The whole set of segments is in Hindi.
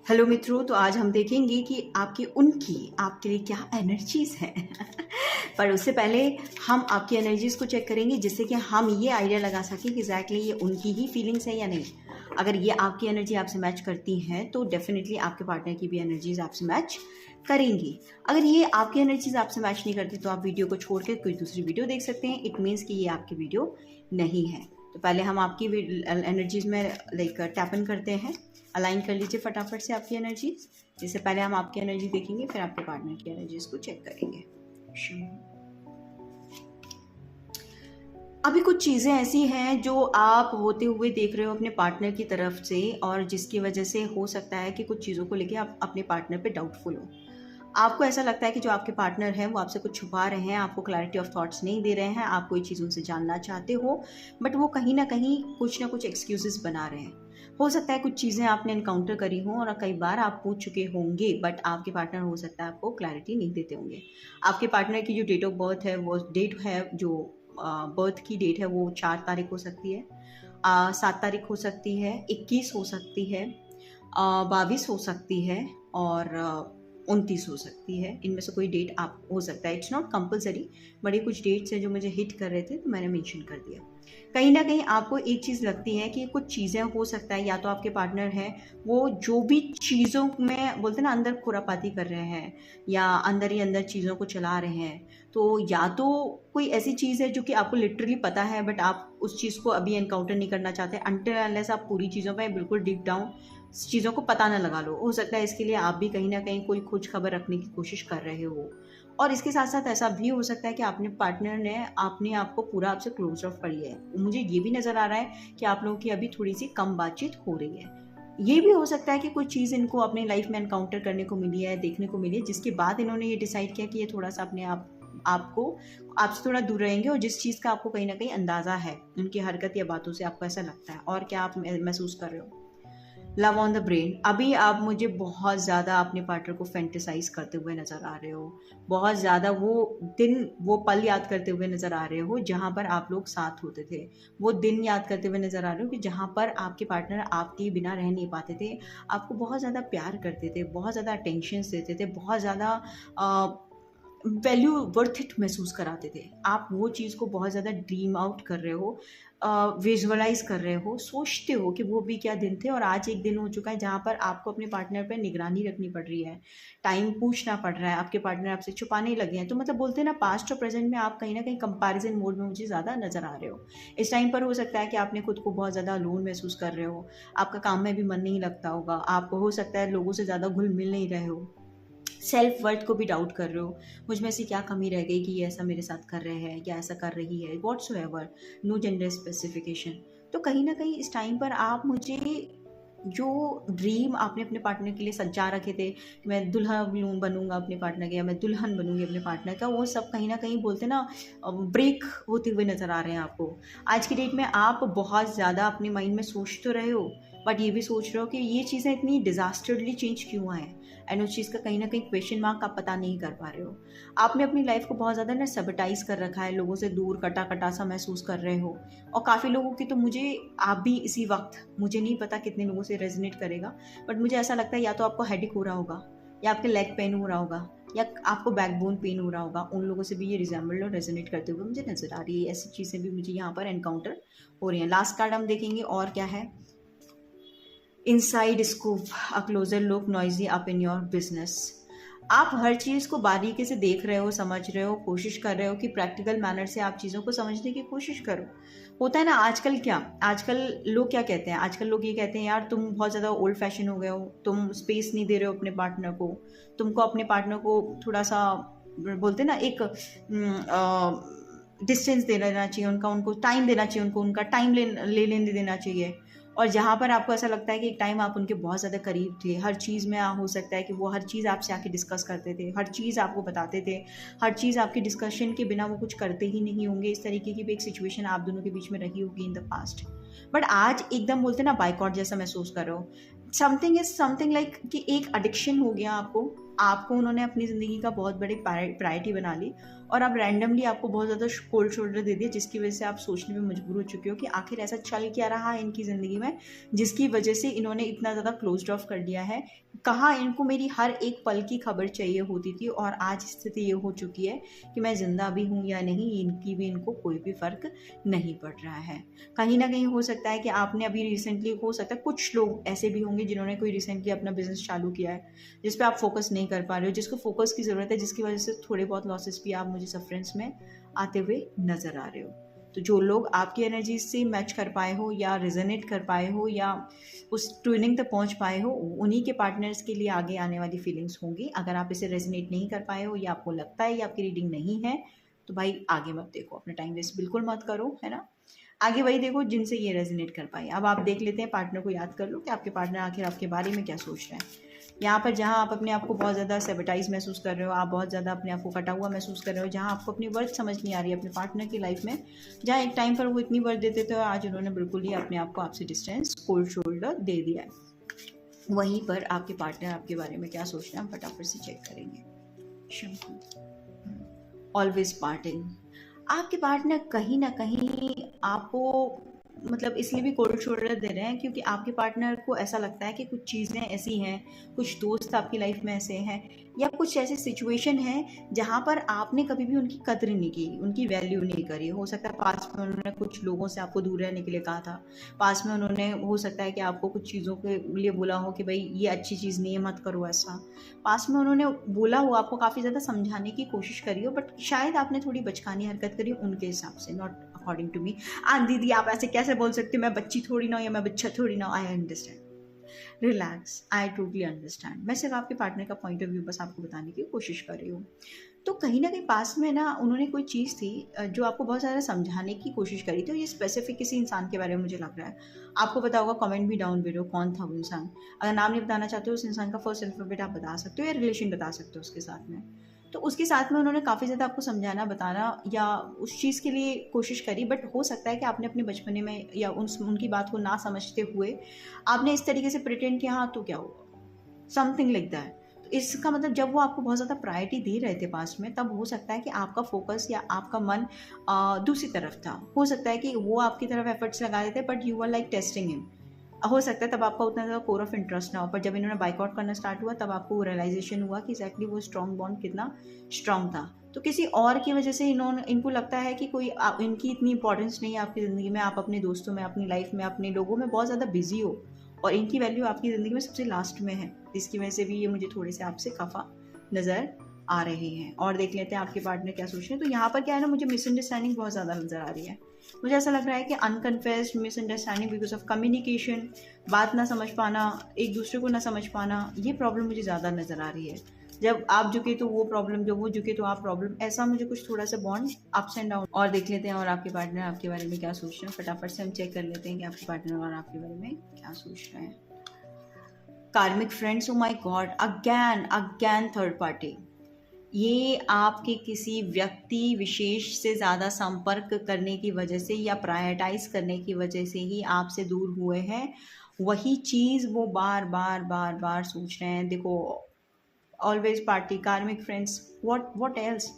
हेलो मित्रों, तो आज हम देखेंगे कि आपकी उनकी आपके लिए क्या एनर्जीज़ हैं। पर उससे पहले हम आपकी एनर्जीज़ को चेक करेंगे जिससे कि हम ये आइडिया लगा सकें कि एग्जैक्टली ये उनकी ही फीलिंग्स है या नहीं। अगर ये आपकी एनर्जी आपसे मैच करती हैं तो डेफिनेटली आपके पार्टनर की भी एनर्जीज़ आपसे मैच करेंगी। अगर ये आपकी एनर्जीज़ आपसे मैच नहीं करती तो आप वीडियो को छोड़ के कोई दूसरी वीडियो देख सकते हैं। इट मीन्स कि ये आपकी वीडियो नहीं है। तो पहले हम आपकी एनर्जीज़ में टैप इन करते हैं। अलाइन कर लीजिए फटाफट से आपकी एनर्जीज। इससे पहले हम आपकी एनर्जी देखेंगे, फिर आपके पार्टनर की एनर्जीज को चेक करेंगे। अभी कुछ चीज़ें ऐसी हैं जो आप होते हुए देख रहे हो अपने पार्टनर की तरफ से, और जिसकी वजह से हो सकता है कि कुछ चीज़ों को लेके आप अपने पार्टनर पे डाउटफुल हो। आपको ऐसा लगता है कि जो आपके पार्टनर हैं वो आपसे कुछ छुपा रहे हैं, आपको क्लैरिटी ऑफ थॉट्स नहीं दे रहे हैं, आप कोई चीज़ उनसे जानना चाहते हो बट वो कहीं ना कहीं कुछ ना कुछ एक्सक्यूजेस बना रहे हैं। हो सकता है कुछ चीज़ें आपने इनकाउंटर करी हों और कई बार आप पूछ चुके होंगे बट आपके पार्टनर हो सकता है आपको क्लैरिटी नहीं देते होंगे। आपके पार्टनर की जो डेट ऑफ बर्थ है, वो डेट है जो बर्थ की डेट है, वो 4 तारीख हो सकती है, 7 तारीख हो सकती है, 21 हो सकती है, 22 हो सकती है और 29 हो सकती है। इनमें से कोई डेट आप हो सकता है। इट्स नॉट कंपलसरी, बट ये कुछ डेट्स हैं जो मुझे हिट कर रहे थे तो मैंने मेंशन कर दिया। कहीं ना कहीं आपको एक चीज़ लगती है कि कुछ चीज़ें हो सकता है, या तो आपके पार्टनर हैं वो जो भी चीज़ों में बोलते हैं ना अंदर खुरापाती कर रहे हैं या अंदर ही अंदर चीज़ों को चला रहे हैं। तो या तो कोई ऐसी चीज़ है जो कि आपको लिटरली पता है बट आप उस चीज़ को अभी एनकाउंटर नहीं करना चाहते अनटिल अनलेस आप पूरी चीज़ों पर बिल्कुल डीप डाउन चीज़ों को पता ना लगा लो। हो सकता है इसके लिए आप भी कहीं ना कहीं कोई खोज खबर रखने की कोशिश कर रहे हो। और इसके साथ साथ ऐसा भी हो सकता है कि आपने पार्टनर ने अपने आप को पूरा आपसे क्लोज ऑफ कर लिया है। मुझे ये भी नज़र आ रहा है कि आप लोगों की अभी थोड़ी सी कम बातचीत हो रही है। ये भी हो सकता है कि कुछ चीज़ इनको अपनी लाइफ में एनकाउंटर करने को मिली है, देखने को मिली है, जिसके बाद इन्होंने ये डिसाइड किया कि ये थोड़ा सा अपने आपको आपसे थोड़ा दूर रहेंगे। और जिस चीज़ का आपको कहीं ना कहीं अंदाज़ा है उनकी हरकत या बातों से आपको ऐसा लगता है। और क्या आप महसूस कर रहे हो? Love on the brain. अभी आप मुझे बहुत ज़्यादा अपने पार्टनर को फैंटेसाइज करते हुए नज़र आ रहे हो। बहुत ज़्यादा वो दिन वो पल याद करते हुए नज़र आ रहे हो जहाँ पर आप लोग साथ होते थे। वो दिन याद करते हुए नज़र आ रहे हो कि जहाँ पर आपके पार्टनर आपके बिना रह नहीं पाते थे, आपको बहुत ज़्यादा प्यार करते थे, बहुत ज़्यादा अटेंशन देते थे, बहुत ज़्यादा वैल्यू वर्थ इट महसूस कराते थे। आप वो चीज़ को बहुत ज़्यादा ड्रीम आउट कर रहे हो, विजुअलाइज कर रहे हो, सोचते हो कि वो भी क्या दिन थे। और आज एक दिन हो चुका है जहाँ पर आपको अपने पार्टनर पर निगरानी रखनी पड़ रही है, टाइम पूछना पड़ रहा है, आपके पार्टनर आपसे छुपाने लगे हैं। तो मतलब बोलते हैं ना, पास्ट और प्रेजेंट में आप कहीं ना कहीं कंपैरिजन मोड में मुझे ज़्यादा नज़र आ रहे हो। इस टाइम पर हो सकता है कि आपने खुद को बहुत ज़्यादा लोन महसूस कर रहे हो, आपका काम में भी मन नहीं लगता होगा, आपको हो सकता है लोगों से ज़्यादा घुल मिल नहीं रहे हो, सेल्फ वर्थ को भी डाउट कर रहे हो, मुझ में से क्या कमी रह गई कि ये ऐसा मेरे साथ कर रहे हैं या ऐसा कर रही है, व्हाट्सोएवर, नो जेंडर स्पेसिफिकेशन। तो कहीं ना कहीं इस टाइम पर आप मुझे जो ड्रीम आपने अपने पार्टनर के लिए सजा रखे थे कि मैं दुल्हा बनूंगा अपने पार्टनर के, या मैं दुल्हन बनूंगी अपने पार्टनर का, वो सब कहीं ना कहीं बोलते ना ब्रेक होते हुए नज़र आ रहे हैं आपको। आज की डेट में आप बहुत ज़्यादा अपने माइंड में सोच तो रहे हो बट ये भी सोच रहे हो कि ये चीज़ें इतनी डिजास्टरली चेंज क्यों आए, एंड उस चीज़ का कहीं ना कहीं क्वेश्चन मार्क आप पता नहीं कर पा रहे हो। आपने अपनी लाइफ को बहुत ज़्यादा ना सबटाइज कर रखा है, लोगों से दूर कटा कटा सा महसूस कर रहे हो। और काफ़ी लोगों की तो मुझे आप भी इसी वक्त, मुझे नहीं पता कितने लोगों से रेजोनेट करेगा बट मुझे ऐसा लगता है या तो आपको हेडेक हो रहा होगा, या आपके लेग पेन हो रहा होगा, या आपको बैकबोन पेन हो रहा होगा। उन लोगों से भी ये रिजेंबल और रेजोनेट करते हुए मुझे नजर आ रही है। ऐसी चीज़ें भी मुझे यहाँ पर एनकाउंटर हो रही हैं। लास्ट कार्ड हम देखेंगे और क्या है। Inside scoop, a closure look, noisy up in your business. आप हर चीज़ को बारीकी से देख रहे हो, समझ रहे हो, कोशिश कर रहे हो कि प्रैक्टिकल मैनर से आप चीज़ों को समझने की कोशिश करो। होता है ना आजकल, क्या आजकल लोग क्या कहते हैं, आजकल लोग ये कहते हैं यार तुम बहुत ज़्यादा ओल्ड फैशन हो गए हो, तुम स्पेस नहीं दे रहे हो अपने पार्टनर को, तुमको अपने पार्टनर को थोड़ा सा बोलते हैं ना एक डिस्टेंस देना चाहिए उनका, उनको टाइम देना चाहिए, उनको उनका टाइम ले लेने देना चाहिए। और जहाँ पर आपको ऐसा लगता है कि एक टाइम आप उनके बहुत ज़्यादा करीब थे, हर चीज़ में हो सकता है कि वो हर चीज़ आपसे आके डिस्कस करते थे, हर चीज़ आपको बताते थे, हर चीज़ आपकी डिस्कशन के बिना वो कुछ करते ही नहीं होंगे। इस तरीके की भी एक सिचुएशन आप दोनों के बीच में रही होगी इन द पास्ट। बट आज एकदम बोलते ना बाइकआउट जैसा महसूस कर रहे हो। समथिंग इज समथिंग लाइक कि एक एडिक्शन हो गया आपको, आपको उन्होंने अपनी ज़िंदगी का बहुत बड़ी प्रायोरिटी बना ली और अब रैंडमली आपको बहुत ज़्यादा कोल्ड शोल्डर दे दिया, जिसकी वजह से आप सोचने में मजबूर हो चुके हो कि आखिर ऐसा चल क्या रहा है इनकी ज़िंदगी में, जिसकी वजह से इन्होंने इतना ज़्यादा क्लोज्ड ऑफ कर दिया है। कहाँ इनको मेरी हर एक पल की खबर चाहिए होती थी और आज स्थिति ये हो चुकी है कि मैं ज़िंदा भी हूँ या नहीं, इनकी भी इनको कोई भी फ़र्क नहीं पड़ रहा है। कहीं ना कहीं हो सकता है कि आपने अभी रिसेंटली, हो सकता है कुछ लोग ऐसे भी होंगे जिन्होंने कोई रिसेंटली अपना बिजनेस चालू किया है जिस पे आप फोकस नहीं कर पा रहे हो, जिसको फोकस की ज़रूरत है, जिसकी वजह से थोड़े बहुत लॉसेस भी आप मुझे सफरेंस में आते हुए नज़र आ रहे हो। तो जो लोग आपकी एनर्जी से मैच कर पाए हो या रिजोनेट कर पाए हो या उस ट्यूनिंग तक पहुंच पाए हो, उन्हीं के पार्टनर्स के लिए आगे आने वाली फीलिंग्स होंगी। अगर आप इसे रेजोनेट नहीं कर पाए हो या आपको लगता है या आपकी रीडिंग नहीं है, तो भाई आगे मत देखो, अपना टाइम वेस्ट बिल्कुल मत करो, है ना। आगे वही देखो जिनसे ये रेजोनेट कर पाए। अब आप देख लेते हैं, पार्टनर को याद कर लो कि आपके पार्टनर आखिर आपके बारे में क्या सोच रहे हैं। यहाँ पर जहाँ आप अपने आप को बहुत ज़्यादा सेबटाइज महसूस कर रहे हो, आप बहुत ज़्यादा अपने आप को कटा हुआ महसूस कर रहे हो, जहाँ आपको अपनी वर्थ समझ नहीं आ रही है अपने पार्टनर की लाइफ में, जहाँ एक टाइम पर वो इतनी वर्थ देते थे, आज उन्होंने बिल्कुल ही अपने आप को आपसे डिस्टेंस, कोल्ड शोल्डर दे दिया है। वहीं पर आपके पार्टनर आपके बारे में क्या सोच रहे हैं, फटाफट से चेक करेंगे। Always parting. आपके पार्टनर कहीं ना कहीं आपको मतलब इसलिए भी कोल्ड शोल्डर दे रहे हैं क्योंकि आपके पार्टनर को ऐसा लगता है कि कुछ चीज़ें ऐसी हैं, कुछ दोस्त आपकी लाइफ में ऐसे हैं या कुछ ऐसी सिचुएशन है जहाँ पर आपने कभी भी उनकी कदर नहीं की, उनकी वैल्यू नहीं करी। हो सकता है पास में उन्होंने कुछ लोगों से आपको दूर रहने के लिए कहा था, पास में उन्होंने, हो सकता है कि आपको कुछ चीज़ों के लिए बोला हो कि भाई ये अच्छी चीज़ नहीं है, मत करो ऐसा। पास में उन्होंने बोला हो, आपको काफ़ी ज़्यादा समझाने की कोशिश करी हो, बट शायद आपने थोड़ी बचकानी हरकत करी उनके हिसाब से, नॉट अकॉर्डिंग टू मी। दीदी आप ऐसे कैसे बोल सकते हो, मैं बच्ची थोड़ी ना हूँ या मैं बच्चा थोड़ी ना हूँ। I understand, relax, I totally understand. मैं सिर्फ आपके पार्टनर का पॉइंट ऑफ व्यू बस आपको बताने की कोशिश कर रही हूँ। तो कहीं ना कहीं पास में ना उन्होंने कोई चीज़ थी जो आपको बहुत ज़्यादा समझाने की कोशिश करी थी, तो ये स्पेसिफिक किसी इंसान के बारे में मुझे लग रहा है। आपको पता होगा, कमेंट भी डाउन वीडियो कौन था वो इंसान। अगर नाम नहीं बताना चाहते हो उस इंसान का फर्स्ट अल्फाबेट आप बता सकते हो या रिलेशन बता सकते हो उसके साथ में। तो उसके साथ में उन्होंने काफ़ी ज़्यादा आपको समझाना, बताना या उस चीज़ के लिए कोशिश करी, बट हो सकता है कि आपने अपने बचपने में या उनकी बात को ना समझते हुए आपने इस तरीके से प्रिटेंड किया, हाँ तो क्या हुआ, समथिंग लाइक दैट। तो इसका मतलब जब वो आपको बहुत ज़्यादा प्रायोरिटी दे रहे थे पास में, तब हो सकता है कि आपका फोकस या आपका मन दूसरी तरफ था। हो सकता है कि वो आपकी तरफ एफर्ट्स लगा रहे थे but you are like testing him. हो सकता है तब आपका उतना ज़्यादा कोर ऑफ इंटरेस्ट ना हो, पर जब इन्होंने बाइकआउट करना स्टार्ट हुआ तब आपको रियलाइजेशन हुआ कि एक्जैक्टली वो स्ट्रॉन्ग बॉन्ड कितना स्ट्रॉन्ग था। तो किसी और की वजह से इनको लगता है कि कोई इनकी इतनी इंपॉर्टेंस नहीं है आपकी ज़िंदगी में, आप अपने दोस्तों में, अपनी लाइफ में, अपने लोगों में बहुत ज़्यादा बिजी हो और इनकी वैल्यू आपकी ज़िंदगी में सबसे लास्ट में है। इसकी वजह से भी ये मुझे थोड़े से आपसे खफा नज़र आ रहे हैं। और देख लेते हैं आपके पार्टनर क्या सोच रहे हैं। तो यहाँ पर क्या है ना, मुझे मिसअंडरस्टैंडिंग बहुत ज़्यादा नज़र आ रही है। मुझे ऐसा लग रहा है कि अनकन्फेस्ड मिसअंडरस्टैंडिंग बिकॉज ऑफ कम्युनिकेशन, बात ना समझ पाना, एक दूसरे को ना समझ पाना, ये प्रॉब्लम मुझे ज़्यादा नज़र आ रही है। जब आप झुके तो वो प्रॉब्लम, जब वो झुके तो आप प्रॉब्लम, ऐसा मुझे कुछ थोड़ा सा बॉन्ड अप्स एंड डाउन। और देख लेते हैं और आपके पार्टनर आपके बारे में क्या सोच रहे हैं। फटाफट से हम चेक कर लेते हैं कि आपके पार्टनर और आपके बारे में क्या सोच रहे हैं। कार्मिक friends, oh my God, again third party. ये आपके किसी व्यक्ति विशेष से ज़्यादा संपर्क करने की वजह से या प्रायोरिटाइज करने की वजह से ही आपसे दूर हुए हैं। वही चीज़ वो बार बार सोच रहे हैं। देखो, ऑलवेज पार्टी, कार्मिक फ्रेंड्स, व्हाट एल्स।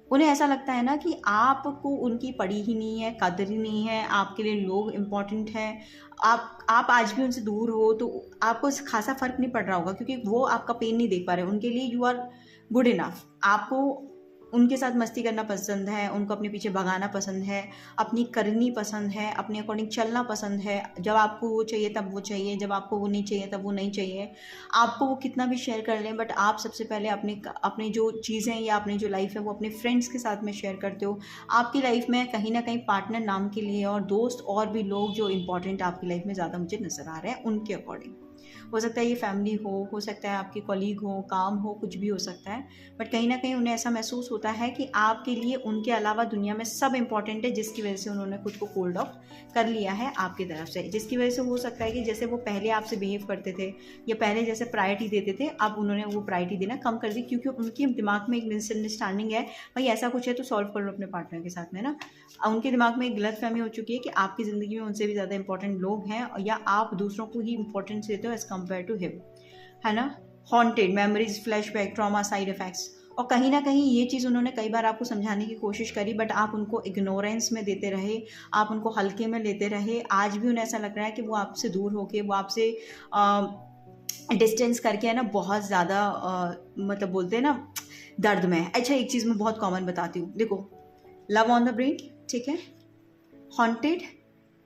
उन्हें ऐसा लगता है ना कि आपको उनकी पड़ी ही नहीं है, कदर ही नहीं है, आपके लिए लोग इम्पोर्टेंट हैं। आप आज भी उनसे दूर हो तो आपको खासा फर्क नहीं पड़ रहा होगा क्योंकि वो आपका पेन नहीं देख पा रहे। उनके लिए यू आर गुड इनफ। आपको उनके साथ मस्ती करना पसंद है, उनको अपने पीछे भगाना पसंद है, अपनी करनी पसंद है, अपने अकॉर्डिंग चलना पसंद है। जब आपको वो चाहिए तब वो चाहिए, जब आपको वो नहीं चाहिए तब वो नहीं चाहिए। आपको वो कितना भी शेयर कर लें, बट आप सबसे पहले अपनी जो चीज़ें या अपनी जो लाइफ है वो अपने फ्रेंड्स के साथ में शेयर करते हो। आपकी लाइफ में कहीं ना कहीं पार्टनर नाम के लिए और दोस्त और भी लोग जो इंपॉर्टेंट आपकी लाइफ में ज़्यादा मुझे नज़र आ रहे हैं उनके अकॉर्डिंग। हो सकता है ये फैमिली हो सकता है आपके कॉलीग हो, काम हो, कुछ भी हो सकता है, बट कहीं ना कहीं उन्हें ऐसा महसूस होता है कि आपके लिए उनके अलावा दुनिया में सब इम्पॉर्टेंट है, जिसकी वजह से उन्होंने खुद को कोल्ड ऑफ कर लिया है आपकी तरफ से। जिसकी वजह से हो सकता है कि जैसे वो पहले आपसे बिहेव करते थे या पहले जैसे प्रायोरिटी देते थे, अब उन्होंने वो प्रायोरिटी देना कम कर दी क्योंकि उनके दिमाग में एक मिसअंडरस्टैंडिंग है, भाई ऐसा कुछ है तो सॉल्व कर लो अपने पार्टनर के साथ में ना। उनके दिमाग में एक गलतफहमी हो चुकी है कि आपकी ज़िंदगी में उनसे भी ज़्यादा इंपॉर्टेंट लोग हैं या आप दूसरों को ही इंपॉर्टेंस देते हो एज़ कम्पेयर टू हिम, है ना। Haunted, memories, flashback, trauma, side effects. और कहीं ना कहीं ये चीज़ उन्होंने कई बार आपको समझाने की कोशिश करी, बट आप उनको इग्नोरेंस में देते रहे, आप उनको हल्के में लेते रहे। आज भी उन्हें ऐसा लग रहा है कि वो आपसे दूर होके, वो आपसे डिस्टेंस करके है ना बहुत ज़्यादा मतलब बोलते हैं ना दर्द में। अच्छा, एक चीज़ मैं बहुत कॉमन बताती हूँ, देखो, लव ऑन द ब्रेन, ठीक है, हॉन्टेड,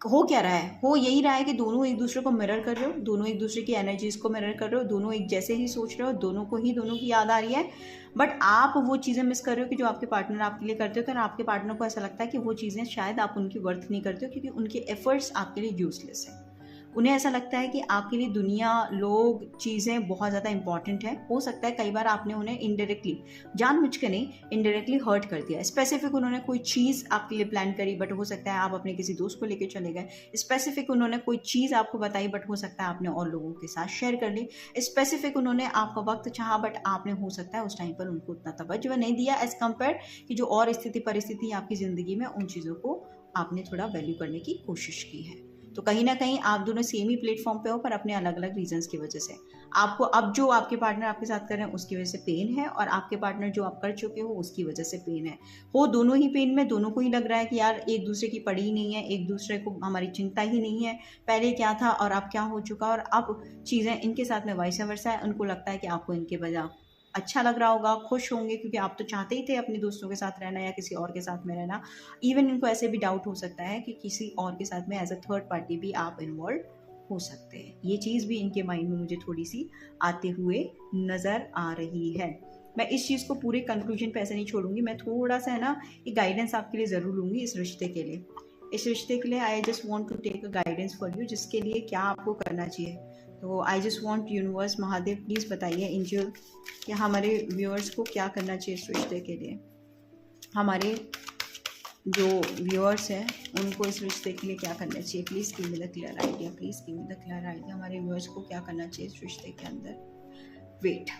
हो क्या रहा है, हो यही रहा है कि दोनों एक दूसरे को मिरर कर रहे हो, दोनों एक दूसरे की एनर्जीज को मिरर कर रहे हो, दोनों एक जैसे ही सोच रहे हो, दोनों को ही दोनों की याद आ रही है, बट आप वो चीज़ें मिस कर रहे हो कि जो आपके पार्टनर आपके लिए करते हो, क्योंकि आपके पार्टनर को ऐसा लगता है कि वो चीज़ें शायद आप उनकी वर्थ नहीं करते हो, क्योंकि उनके एफर्ट्स आपके लिए यूजलेस है। उन्हें ऐसा लगता है कि आपके लिए दुनिया, लोग, चीज़ें बहुत ज़्यादा इंपॉर्टेंट है। हो सकता है कई बार आपने उन्हें इनडायरेक्टली, जानबूझ के नहीं, इनडायरेक्टली हर्ट कर दिया। स्पेसिफिक उन्होंने कोई चीज़ आपके लिए प्लान करी, बट हो सकता है आप अपने किसी दोस्त को लेकर चले गए। स्पेसिफिक उन्होंने कोई चीज़ आपको बताई, बट हो सकता है आपने और लोगों के साथ शेयर कर ली। स्पेसिफिक उन्होंने आपका वक्त चाहा, बट आपने हो सकता है उस टाइम पर उनको उतना तवज्जो नहीं दिया एज कम्पेयर कि जो और स्थिति परिस्थिति आपकी ज़िंदगी में, उन चीज़ों को आपने थोड़ा वैल्यू करने की कोशिश की है। तो कहीं ना कहीं आप दोनों सेम ही प्लेटफॉर्म पे हो, पर अपने अलग अलग रीजंस की वजह से। आपको अब जो आपके पार्टनर आपके साथ कर रहे हैं उसकी वजह से पेन है, और आपके पार्टनर जो आप कर चुके हो उसकी वजह से पेन है। हो दोनों ही पेन में, दोनों को ही लग रहा है कि यार एक दूसरे की पड़ी ही नहीं है, एक दूसरे को हमारी चिंता ही नहीं है, पहले क्या था और अब क्या हो चुका, और अब चीज़ें इनके साथ में वाइस वर्सा है। उनको लगता है कि आपको इनके वजह अच्छा लग रहा होगा, खुश होंगे, क्योंकि आप तो चाहते ही थे अपने दोस्तों के साथ रहना या किसी और के साथ में रहना। इवन इनको ऐसे भी डाउट हो सकता है कि किसी और के साथ में एज अ थर्ड पार्टी भी आप इन्वॉल्व हो सकते हैं। ये चीज़ भी इनके माइंड में मुझे थोड़ी सी आते हुए नज़र आ रही है। मैं इस चीज़ को पूरे कंक्लूजन पे ऐसे नहीं छोड़ूंगी, मैं थोड़ा सा है ना ये गाइडेंस आपके लिए ज़रूर लूँगी इस रिश्ते के लिए। इस रिश्ते के लिए I just want to take a guidance for you, जिसके लिए क्या आपको करना चाहिए। तो I just want universe, Mahadev, please बताइए एंजल कि हमारे व्यूअर्स को क्या करना चाहिए इस रिश्ते के लिए। हमारे जो व्यूअर्स हैं उनको इस रिश्ते के लिए क्या करना चाहिए, please give me the clear idea, please give me the clear idea. हमारे व्यूअर्स को क्या करना चाहिए इस रिश्ते के अंदर। वेट,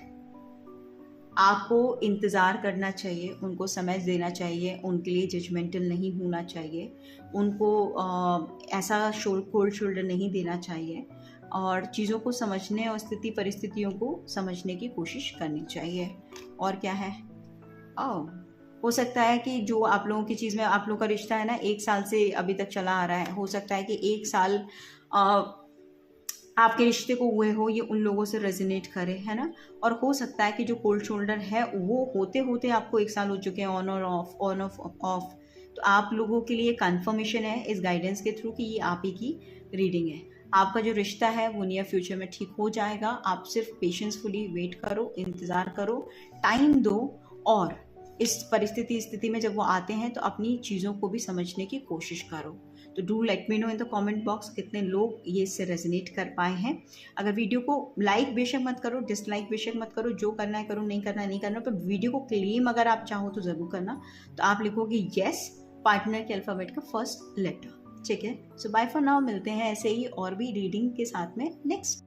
आपको इंतज़ार करना चाहिए, उनको समय देना चाहिए, उनके लिए जजमेंटल नहीं होना चाहिए, उनको ऐसा कोल्ड शोल्डर नहीं देना चाहिए, और चीज़ों को समझने और स्थिति परिस्थितियों को समझने की कोशिश करनी चाहिए। और क्या है, हो सकता है कि जो आप लोगों की चीज़ में, आप लोगों का रिश्ता है ना 1 साल से अभी तक चला आ रहा है, हो सकता है कि 1 साल आपके रिश्ते को हुए हो, ये उन लोगों से रेजोनेट करे, है ना। और हो सकता है कि जो कोल्ड शोल्डर है वो होते होते आपको 1 साल हो चुके हैं, ऑन और ऑफ, ऑन ऑफ ऑफ। तो आप लोगों के लिए कंफर्मेशन है इस गाइडेंस के थ्रू कि ये आप ही की रीडिंग है। आपका जो रिश्ता है वो नियर फ्यूचर में ठीक हो जाएगा। आप सिर्फ पेशेंसफुली वेट करो, इंतज़ार करो, टाइम दो, और इस स्थिति में जब वो आते हैं तो अपनी चीज़ों को भी समझने की कोशिश करो। तो do let me know in the comment box कितने लोग ये इससे रेजोनेट कर पाए हैं। अगर वीडियो को लाइक बेशक मत करो, डिसलाइक बेशक मत करो, जो करना है करो, नहीं करना है नहीं करना, पर वीडियो को क्लेम अगर आप चाहो तो ज़रूर करना। तो आप लिखोगे येस, पार्टनर के अल्फ़ाबेट का फर्स्ट लेटर, ठीक है। सो बाय फॉर नाउ, मिलते हैं ऐसे ही और भी रीडिंग के साथ में नेक्स्ट।